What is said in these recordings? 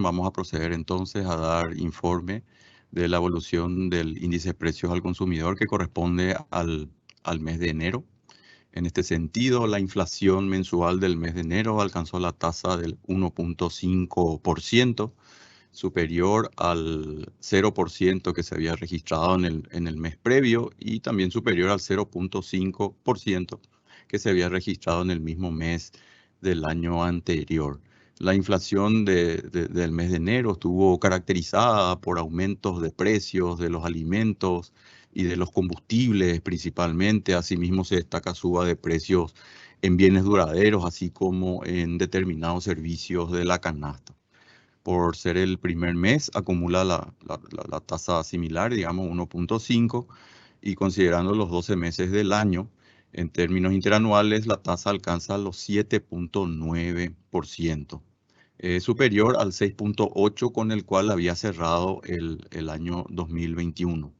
vamos a proceder entonces a dar informe de la evolución del índice de precios al consumidor que corresponde al mes de enero. En este sentido, la inflación mensual del mes de enero alcanzó la tasa del 1.5%, superior al 0% que se había registrado en el mes previo y también superior al 0.5% que se había registrado en el mismo mes del año anterior. La inflación del mes de enero estuvo caracterizada por aumentos de precios de los alimentos y de los combustibles principalmente. Asimismo, se destaca suba de precios en bienes duraderos, así como en determinados servicios de la canasta. Por ser el primer mes, acumula la tasa similar, digamos 1.5, y considerando los 12 meses del año, en términos interanuales, la tasa alcanza los 7.9%, superior al 6.8 con el cual había cerrado el año 2021.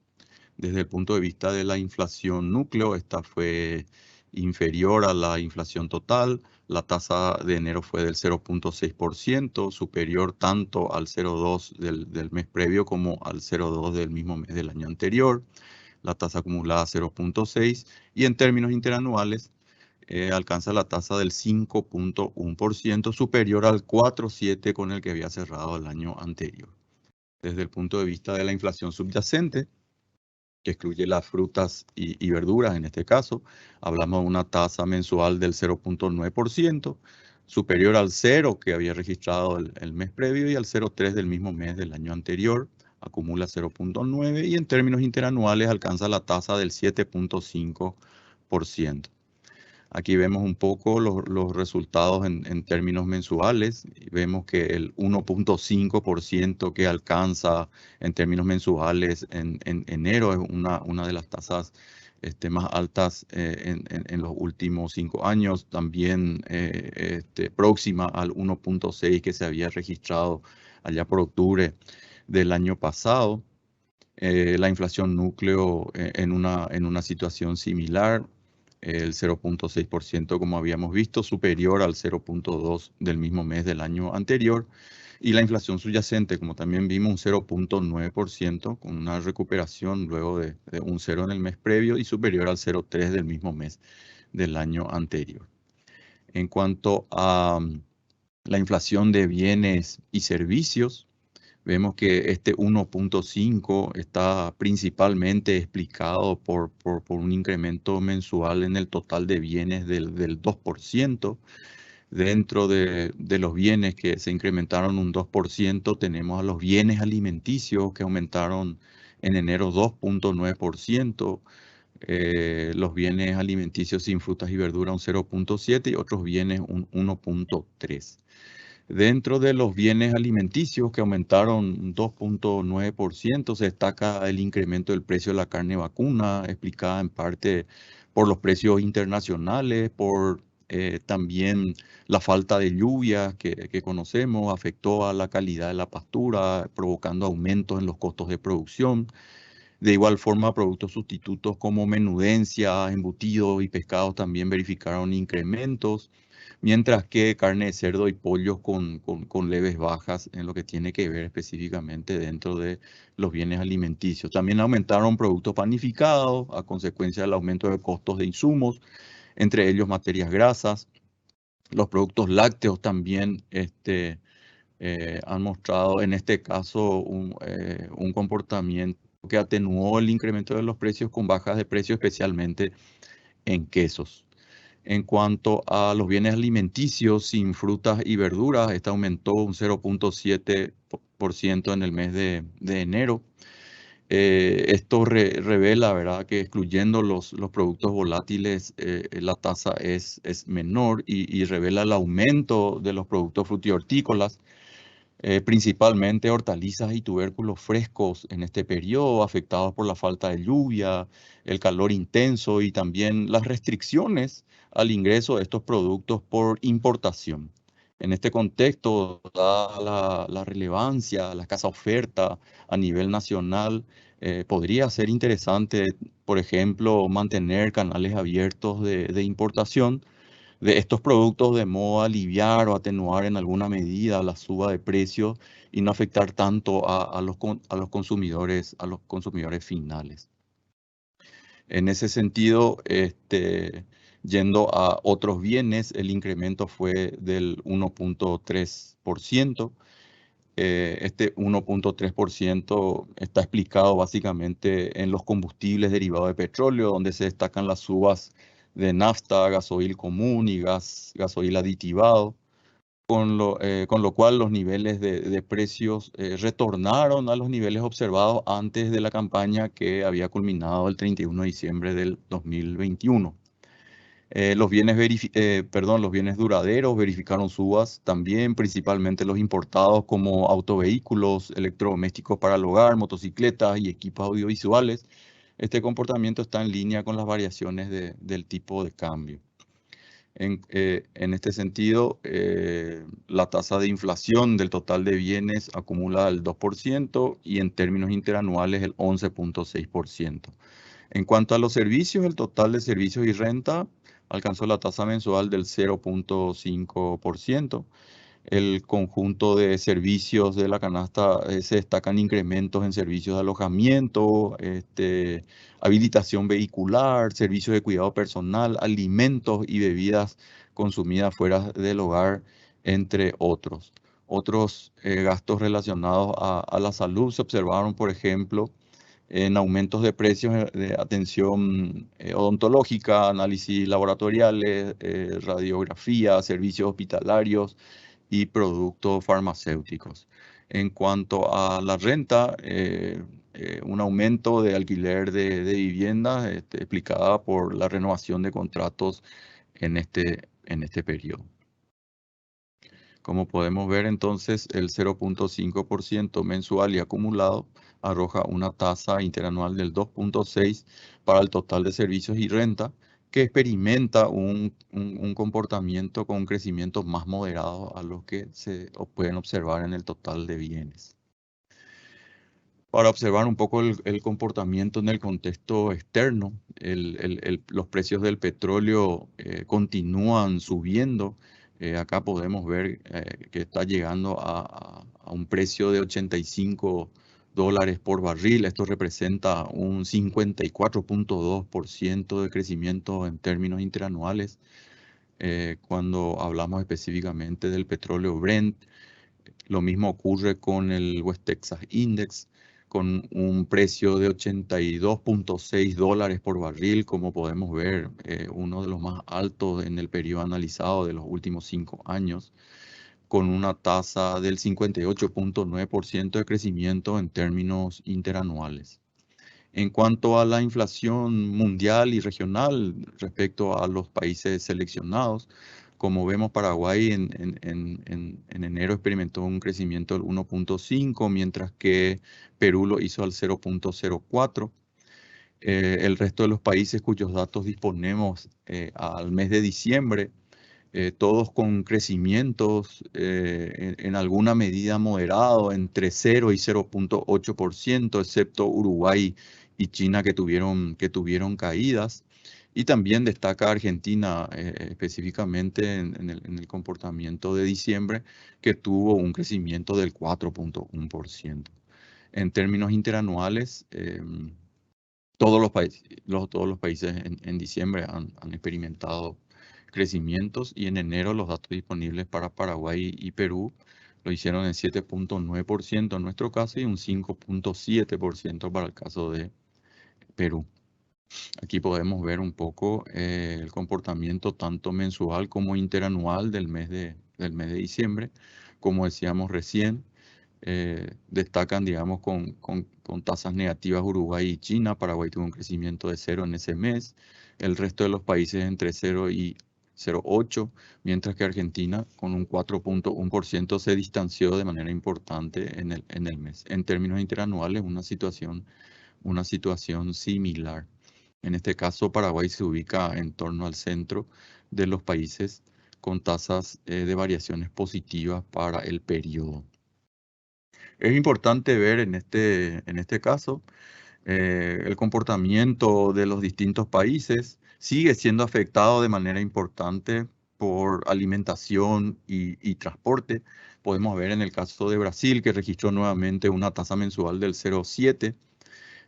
Desde el punto de vista de la inflación núcleo, esta fue inferior a la inflación total. La tasa de enero fue del 0.6%, superior tanto al 0.2 del mes previo como al 0.2 del mismo mes del año anterior. La tasa acumulada 0.6 y en términos interanuales alcanza la tasa del 5.1%, superior al 4.7 con el que había cerrado el año anterior. Desde el punto de vista de la inflación subyacente, que excluye las frutas y verduras, en este caso, hablamos de una tasa mensual del 0.9%, superior al 0 que había registrado el mes previo y al 0.3 del mismo mes del año anterior, acumula 0.9 y en términos interanuales alcanza la tasa del 7.5%. Aquí vemos un poco los resultados en términos mensuales. Vemos que el 1.5% que alcanza en términos mensuales en enero es una de las tasas más altas en los últimos 5 años. También próxima al 1.6 que se había registrado allá por octubre del año pasado. La inflación núcleo en una situación similar, el 0.6% como habíamos visto, superior al 0.2 del mismo mes del año anterior. Y la inflación subyacente, como también vimos, un 0.9%, con una recuperación luego de un 0 en el mes previo y superior al 0.3 del mismo mes del año anterior. En cuanto a la inflación de bienes y servicios, vemos que este 1.5 está principalmente explicado por un incremento mensual en el total de bienes del 2%. Dentro de los bienes que se incrementaron un 2%, tenemos a los bienes alimenticios que aumentaron en enero 2.9%, los bienes alimenticios sin frutas y verduras un 0.7% y otros bienes un 1.3%. Dentro de los bienes alimenticios que aumentaron 2.9%, se destaca el incremento del precio de la carne vacuna, explicada en parte por los precios internacionales, por también la falta de lluvia que conocemos, afectó a la calidad de la pastura, provocando aumentos en los costos de producción. De igual forma, productos sustitutos como menudencia, embutidos y pescados también verificaron incrementos, mientras que carne de cerdo y pollos con leves bajas en lo que tiene que ver específicamente dentro de los bienes alimenticios. También aumentaron productos panificados a consecuencia del aumento de costos de insumos, entre ellos materias grasas. Los productos lácteos también han mostrado en este caso un comportamiento que atenuó el incremento de los precios con bajas de precio, especialmente en quesos. En cuanto a los bienes alimenticios sin frutas y verduras, este aumentó un 0.7% en el mes de enero. Esto revela, ¿verdad?, que excluyendo los productos volátiles, la tasa es menor y revela el aumento de los productos frutihortícolas, principalmente hortalizas y tubérculos frescos en este periodo, afectados por la falta de lluvia, el calor intenso y también las restricciones al ingreso de estos productos por importación. En este contexto, dada la relevancia, la escasa oferta a nivel nacional, podría ser interesante, por ejemplo, mantener canales abiertos de importación de estos productos de modo a aliviar o atenuar en alguna medida la suba de precios y no afectar tanto a los consumidores finales. En ese sentido, yendo a otros bienes, el incremento fue del 1.3%. Este 1.3% está explicado básicamente en los combustibles derivados de petróleo, donde se destacan las subas de nafta, gasoil común y gasoil aditivado, con lo cual los niveles de precios retornaron a los niveles observados antes de la campaña que había culminado el 31 de diciembre del 2021. Los los bienes duraderos verificaron subas también, principalmente los importados como autovehículos, electrodomésticos para el hogar, motocicletas y equipos audiovisuales. Este comportamiento está en línea con las variaciones del tipo de cambio. En este sentido, la tasa de inflación del total de bienes acumula el 2% y en términos interanuales el 11.6%. En cuanto a los servicios, el total de servicios y renta alcanzó la tasa mensual del 0.5%. El conjunto de servicios de la canasta se destacan incrementos en servicios de alojamiento, habilitación vehicular, servicios de cuidado personal, alimentos y bebidas consumidas fuera del hogar, entre otros. Otros gastos relacionados a la salud se observaron, por ejemplo, en aumentos de precios de atención odontológica, análisis laboratoriales, radiografía, servicios hospitalarios y productos farmacéuticos. En cuanto a la renta, un aumento de alquiler de viviendas explicada por la renovación de contratos en este periodo. Como podemos ver entonces, el 0.5% mensual y acumulado arroja una tasa interanual del 2.6% para el total de servicios y renta, que experimenta un comportamiento con un crecimiento más moderado a los que se pueden observar en el total de bienes. Para observar un poco el comportamiento en el contexto externo, los precios del petróleo continúan subiendo. Acá podemos ver que está llegando a un precio de $85 por barril. Esto representa un 54.2% de crecimiento en términos interanuales. Cuando hablamos específicamente del petróleo Brent, lo mismo ocurre con el West Texas Index, con un precio de $82.6 por barril, como podemos ver, uno de los más altos en el periodo analizado de los últimos 5 años, con una tasa del 58.9% de crecimiento en términos interanuales. En cuanto a la inflación mundial y regional respecto a los países seleccionados, como vemos, Paraguay en enero experimentó un crecimiento del 1.5, mientras que Perú lo hizo al 0.04. El resto de los países cuyos datos disponemos al mes de diciembre, todos con crecimientos en alguna medida moderado, entre 0 y 0.8%, excepto Uruguay y China que tuvieron caídas. Y también destaca Argentina específicamente en el comportamiento de diciembre, que tuvo un crecimiento del 4.1%. En términos interanuales, todos los países en diciembre han experimentado crecimientos y en enero los datos disponibles para Paraguay y Perú lo hicieron en 7.9% en nuestro caso y un 5.7% para el caso de Perú. Aquí podemos ver un poco el comportamiento tanto mensual como interanual del mes de diciembre. Como decíamos recién, destacan, digamos, con tasas negativas Uruguay y China. Paraguay tuvo un crecimiento de 0 en ese mes. El resto de los países entre 0 y 0.8, mientras que Argentina con un 4.1% se distanció de manera importante en el mes. En términos interanuales, una situación similar. En este caso, Paraguay se ubica en torno al centro de los países con tasas de variaciones positivas para el periodo. Es importante ver en este caso el comportamiento de los distintos países sigue siendo afectado de manera importante por alimentación y transporte. Podemos ver en el caso de Brasil que registró nuevamente una tasa mensual del 0,7,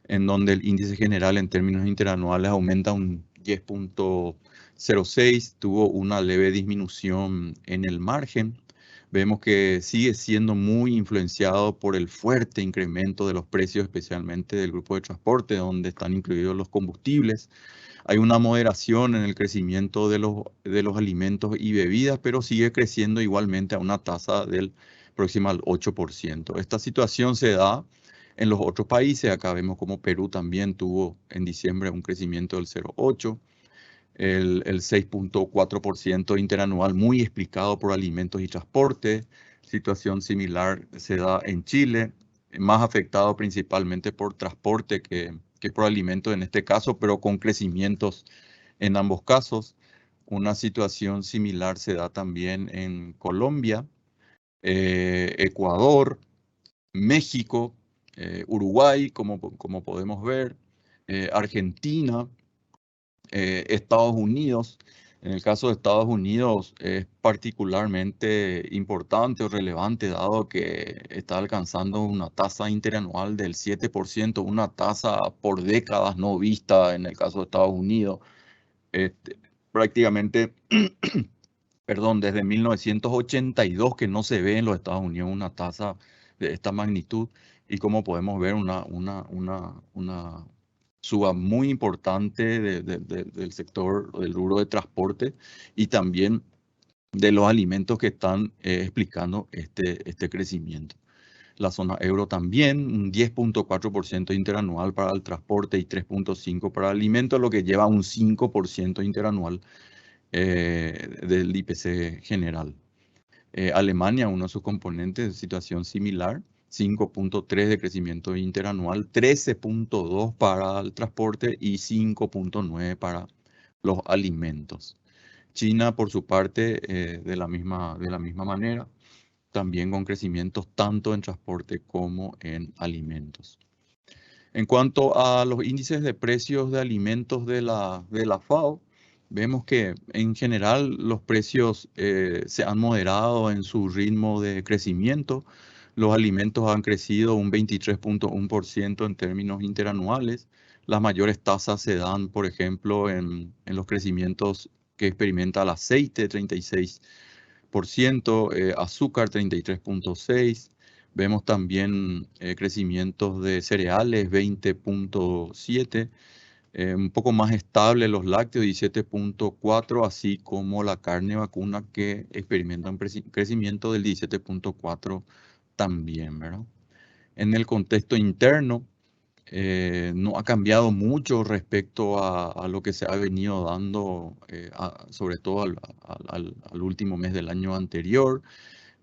en donde el índice general en términos interanuales aumenta un 10,06, tuvo una leve disminución en el margen. Vemos que sigue siendo muy influenciado por el fuerte incremento de los precios, especialmente del grupo de transporte, donde están incluidos los combustibles. Hay una moderación en el crecimiento de los alimentos y bebidas, pero sigue creciendo igualmente a una tasa del próximo al 8%. Esta situación se da en los otros países. Acá vemos como Perú también tuvo en diciembre un crecimiento del 0,8%. El 6,4% interanual, muy explicado por alimentos y transporte. Situación similar se da en Chile, más afectado principalmente por transporte que por alimentos en este caso, pero con crecimientos en ambos casos. Una situación similar se da también en Colombia, Ecuador, México, Uruguay, como podemos ver, Argentina, Estados Unidos. En el caso de Estados Unidos es particularmente importante o relevante dado que está alcanzando una tasa interanual del 7%, una tasa por décadas no vista en el caso de Estados Unidos. Prácticamente, perdón, desde 1982 que no se ve en los Estados Unidos una tasa de esta magnitud, y como podemos ver una suba muy importante del sector del rubro de transporte y también de los alimentos que están explicando este crecimiento. La zona euro también, un 10,4% interanual para el transporte y 3,5% para alimentos, lo que lleva a un 5% interanual del IPC general. Alemania, uno de sus componentes, situación similar, 5,3 de crecimiento interanual, 13,2 para el transporte y 5,9 para los alimentos. China, por su parte, de la misma manera, también con crecimientos tanto en transporte como en alimentos. En cuanto a los índices de precios de alimentos de la FAO, vemos que en general los precios se han moderado en su ritmo de crecimiento. Los alimentos han crecido un 23,1% en términos interanuales. Las mayores tasas se dan, por ejemplo, en los crecimientos que experimenta el aceite, 36%, azúcar, 33,6%. Vemos también crecimientos de cereales, 20,7%. Un poco más estable los lácteos, 17,4%, así como la carne vacuna que experimenta un crecimiento del 17,4% también, ¿verdad? En el contexto interno, no ha cambiado mucho respecto a lo que se ha venido dando, sobre todo al último mes del año anterior.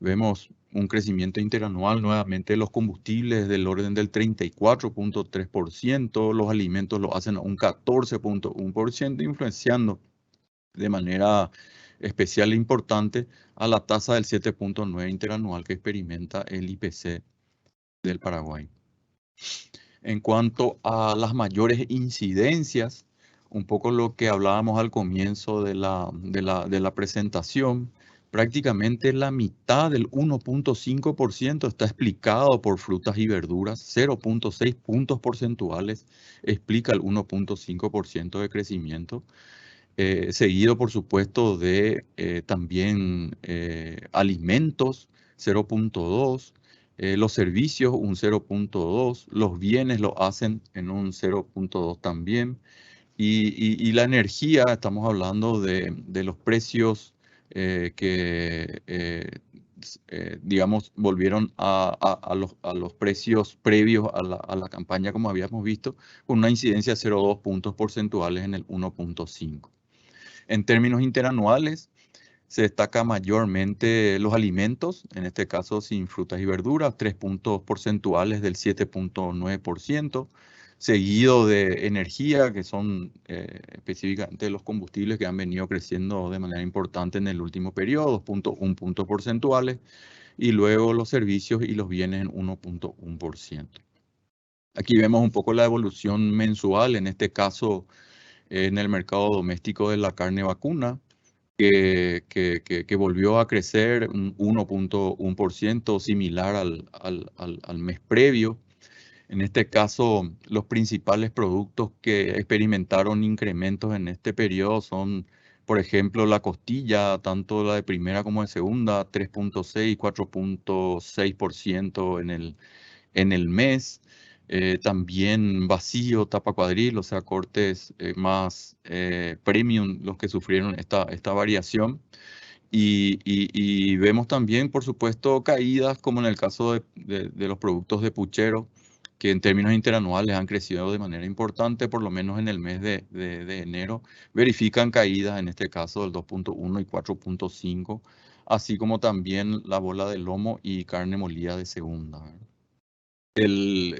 Vemos un crecimiento interanual nuevamente de los combustibles del orden del 34,3%, los alimentos lo hacen a un 14,1%, influenciando de manera especial e importante a la tasa del 7,9% interanual que experimenta el IPC del Paraguay. En cuanto a las mayores incidencias, un poco lo que hablábamos al comienzo de la presentación, prácticamente la mitad del 1,5% está explicado por frutas y verduras, 0,6 puntos porcentuales explica el 1,5% de crecimiento, seguido por supuesto de también alimentos, 0,2%. Los servicios un 0,2%, los bienes lo hacen en un 0,2% también. Y la energía, estamos hablando de los precios que, digamos, volvieron a los precios previos a la campaña, como habíamos visto, con una incidencia de 0,2 puntos porcentuales en el 1,5%. En términos interanuales, se destaca mayormente los alimentos, en este caso sin frutas y verduras, 3 puntos porcentuales del 7,9%, seguido de energía, que son específicamente los combustibles que han venido creciendo de manera importante en el último periodo, 2,1 puntos porcentuales, y luego los servicios y los bienes en 1,1%. Aquí vemos un poco la evolución mensual, en este caso en el mercado doméstico de la carne vacuna. que volvió a crecer un 1.1%, similar al mes previo. En este caso, los principales productos que experimentaron incrementos en este periodo son, por ejemplo, la costilla, tanto la de primera como de segunda, 3.6 y 4.6% en el mes. También vacío, tapa cuadril, o sea, cortes más premium, los que sufrieron esta variación. Y vemos también, por supuesto, caídas como en el caso de los productos de puchero, que en términos interanuales han crecido de manera importante, por lo menos en el mes de enero. Verifican caídas, en este caso, del 2.1 y 4.5, así como también la bola de lomo y carne molida de segunda, ¿verdad?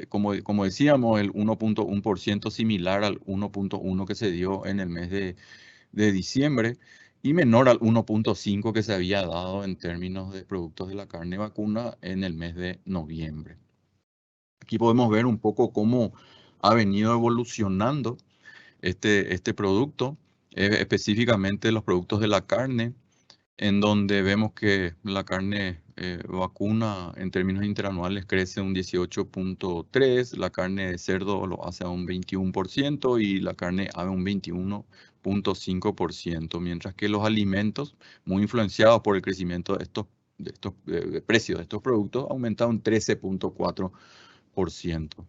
Como decíamos, el 1.1% similar al 1.1 que se dio en el mes de diciembre y menor al 1.5 que se había dado en términos de productos de la carne vacuna en el mes de noviembre. Aquí podemos ver un poco cómo ha venido evolucionando este producto, específicamente los productos de la carne, en donde vemos que la carne vacuna en términos interanuales crece un 18.3%, la carne de cerdo lo hace a un 21% y la carne ave un 21.5%, mientras que los alimentos, muy influenciados por el crecimiento de precios de estos productos, aumentaron un 13.4%.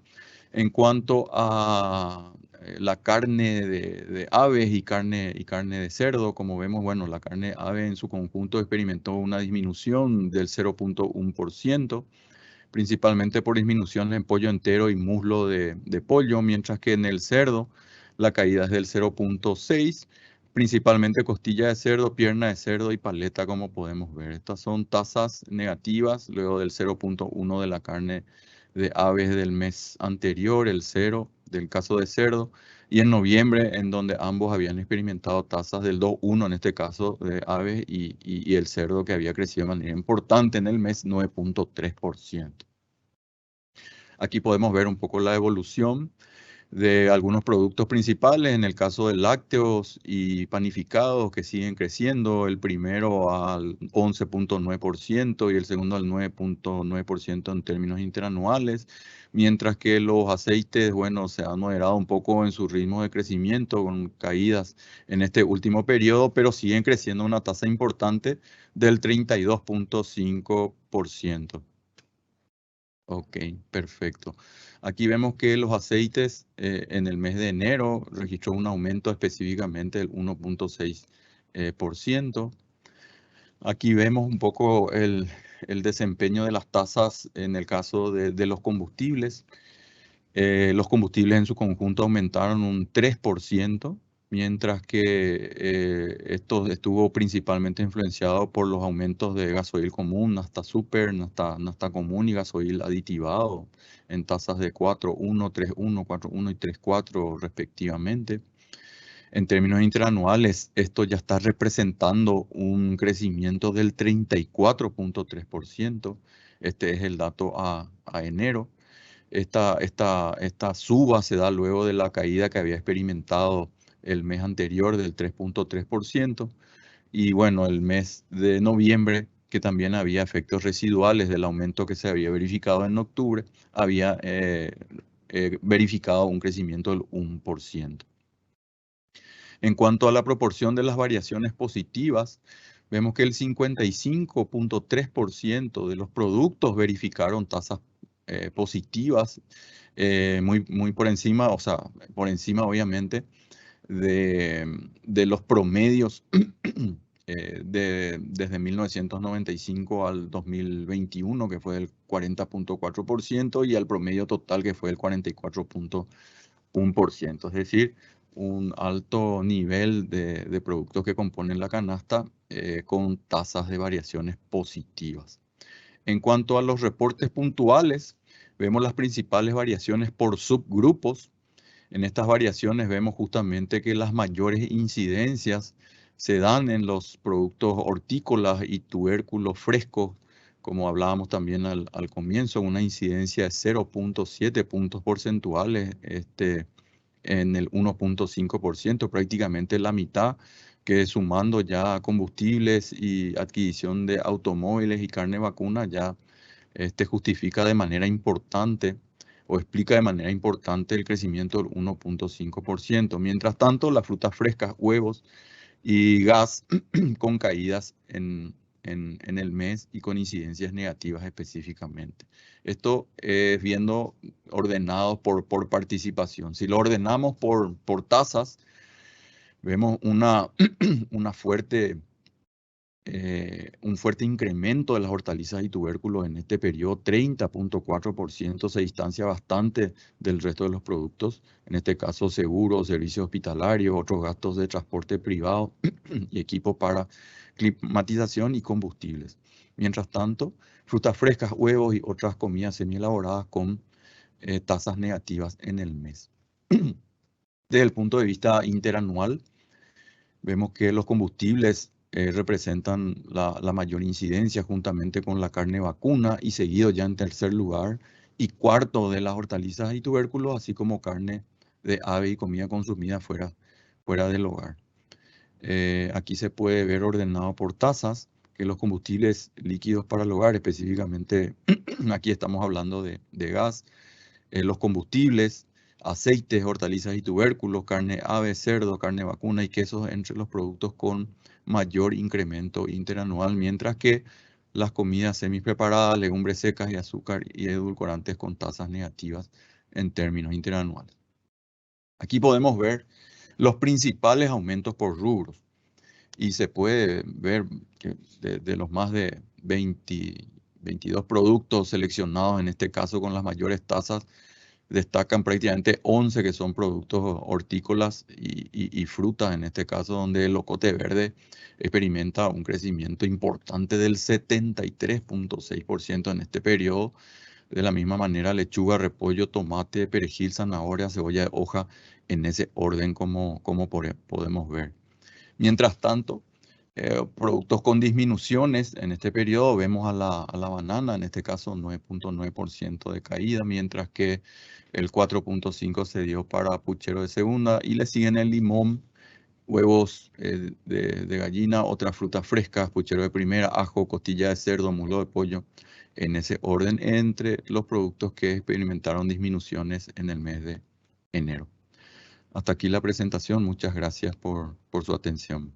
En cuanto a la carne de aves y carne de cerdo, como vemos, bueno, la carne ave en su conjunto experimentó una disminución del 0.1%, principalmente por disminución en pollo entero y muslo de pollo, mientras que en el cerdo la caída es del 0.6%, principalmente costilla de cerdo, pierna de cerdo y paleta, como podemos ver. Estas son tasas negativas, luego del 0.1 de la carne de aves del mes anterior, el 0 del caso de cerdo, y en noviembre, en donde ambos habían experimentado tasas del 2.1, en este caso de aves, y el cerdo que había crecido de manera importante en el mes, 9.3%. Aquí podemos ver un poco la evolución de algunos productos principales, en el caso de lácteos y panificados que siguen creciendo, el primero al 11.9% y el segundo al 9.9% en términos interanuales, mientras que los aceites, bueno, se han moderado un poco en su ritmo de crecimiento con caídas en este último periodo, pero siguen creciendo a una tasa importante del 32.5%. Ok, perfecto. Aquí vemos que los aceites en el mes de enero registró un aumento específicamente del 1.6%. Aquí vemos un poco el desempeño de las tasas en el caso de los combustibles. Los combustibles en su conjunto aumentaron un 3%, mientras que esto estuvo principalmente influenciado por los aumentos de gasoil común, nafta super, nafta común y gasoil aditivado en tasas de 4.1, 3.1, 4.1 y 3.4 respectivamente. En términos interanuales, esto ya está representando un crecimiento del 34.3%. Este es el dato a enero. Esta suba se da luego de la caída que había experimentado el mes anterior del 3.3%. Y bueno, el mes de noviembre, que también había efectos residuales del aumento que se había verificado en octubre, había verificado un crecimiento del 1%. En cuanto a la proporción de las variaciones positivas, vemos que el 55.3% de los productos verificaron tasas positivas, muy por encima, o sea, por encima obviamente de los promedios desde 1995 al 2021, que fue el 40.4%, y al promedio total, que fue el 44.1%. Es decir, un alto nivel de productos que componen la canasta con tasas de variaciones positivas. En cuanto a los reportes puntuales, vemos las principales variaciones por subgrupos. En estas variaciones vemos justamente que las mayores incidencias se dan en los productos hortícolas y tubérculos frescos, como hablábamos también al comienzo, una incidencia de 0.7 puntos porcentuales en el 1.5%, prácticamente la mitad que sumando ya combustibles y adquisición de automóviles y carne vacuna ya justifica de manera importante o explica de manera importante el crecimiento del 1.5%. Mientras tanto, las frutas frescas, huevos y gas con caídas en el mes y con incidencias negativas específicamente. Esto es viendo ordenado por participación. Si lo ordenamos por tasas, vemos una fuerte un fuerte incremento de las hortalizas y tubérculos en este periodo, 30.4%, se distancia bastante del resto de los productos, en este caso seguros, servicios hospitalarios, otros gastos de transporte privado y equipo para climatización y combustibles. Mientras tanto, frutas frescas, huevos y otras comidas semi-elaboradas con tasas negativas en el mes. Desde el punto de vista interanual, vemos que los combustibles representan la mayor incidencia juntamente con la carne vacuna y seguido ya en tercer lugar y cuarto de las hortalizas y tubérculos, así como carne de ave y comida consumida fuera del hogar. Aquí se puede ver ordenado por tasas que los combustibles líquidos para el hogar, específicamente aquí estamos hablando de gas, los combustibles, aceites, hortalizas y tubérculos, carne ave, cerdo, carne vacuna y quesos entre los productos con mayor incremento interanual, mientras que las comidas semi-preparadas, legumbres secas y azúcar y edulcorantes con tasas negativas en términos interanuales. Aquí podemos ver los principales aumentos por rubros y se puede ver que de los más de 22 productos seleccionados, en este caso con las mayores tasas, destacan prácticamente 11 que son productos hortícolas y frutas, en este caso donde el locote verde experimenta un crecimiento importante del 73.6% en este periodo. De la misma manera, lechuga, repollo, tomate, perejil, zanahoria, cebolla de hoja, en ese orden como podemos ver. Mientras tanto, productos con disminuciones en este periodo, vemos a la banana, en este caso 9.9% de caída, mientras que el 4.5% se dio para puchero de segunda y le siguen el limón, huevos de gallina, otras frutas frescas, puchero de primera, ajo, costilla de cerdo, muslo de pollo, en ese orden entre los productos que experimentaron disminuciones en el mes de enero. Hasta aquí la presentación. Muchas gracias por su atención.